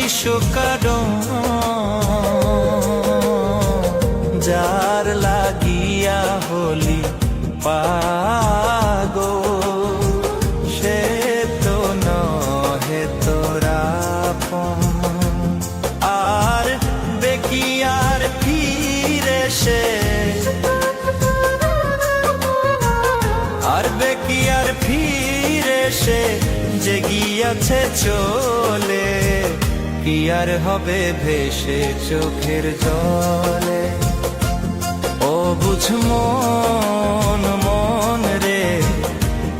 বিষকারণ যার লাগিয়া হলি পাগল সে তো নহে তোরা আর বেকিয়ার ফিরে সে আর বেকিয়ার ফিরে সে যে গিয়াছে চলে কি আর হবে ভেসে চোখের জলে ও বুঝ মন মন রে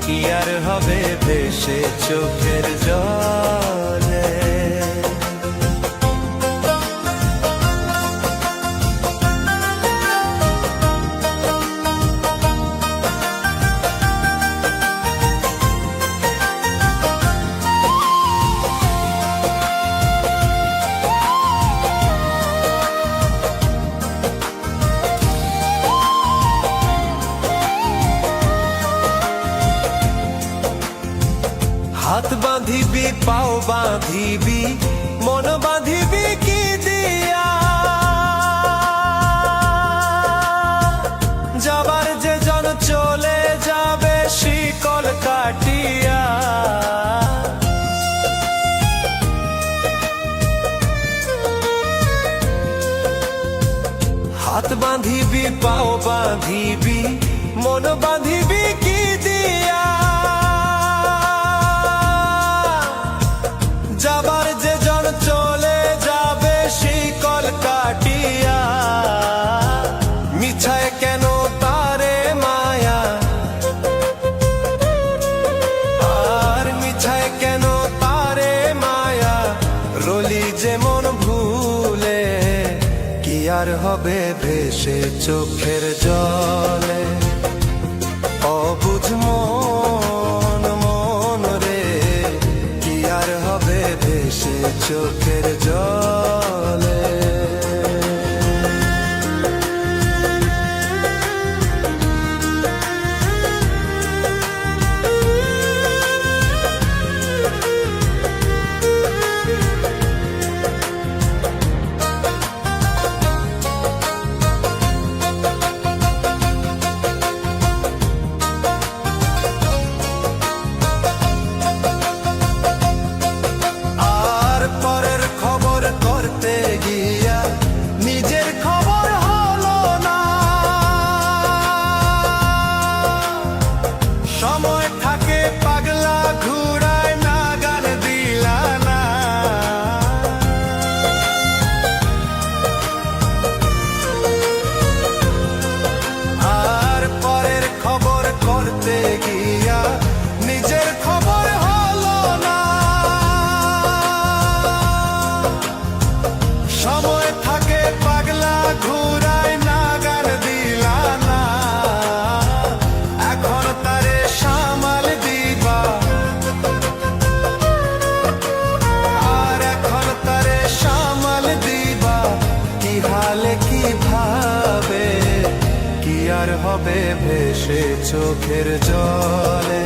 কি আর হবে ভেসে চোখের জলে হাত বাঁধিবি পাও বাঁধিবি মন বাঁধিবি কি দিয়া যাবার যে জন চলে যাবে শিকল কাটিয়া হাত বাঁধিবি পাও বাঁধিবি মন বাঁধিবি কি দিয়া যাবার যে জন চলে যাবে শিকল কাটিয়া মিছায় কেন তারে মায়া আর মিছায় কেন তারে মায়া রলি যেমন ভুলে কি আর হবে ভেসে চোখের জলে অবুঝ মন মন রে কি আর হবে ভেসে চোখের জলে করতে গিয়া নিজের খবর হলো না সময় থাকে পাগলা ঘুরায় না গান দিলা না আর পরের খবর করতে গিয়া নিজের খবর হলো না সময় থাকে পাগলা ঘুরায় না গান দিলা না এখন তারে সামাল দিবা আর এখন তারে সামাল দিবা কি হালে কি ভাবে কি আর হবে ভেসে চোখের জলে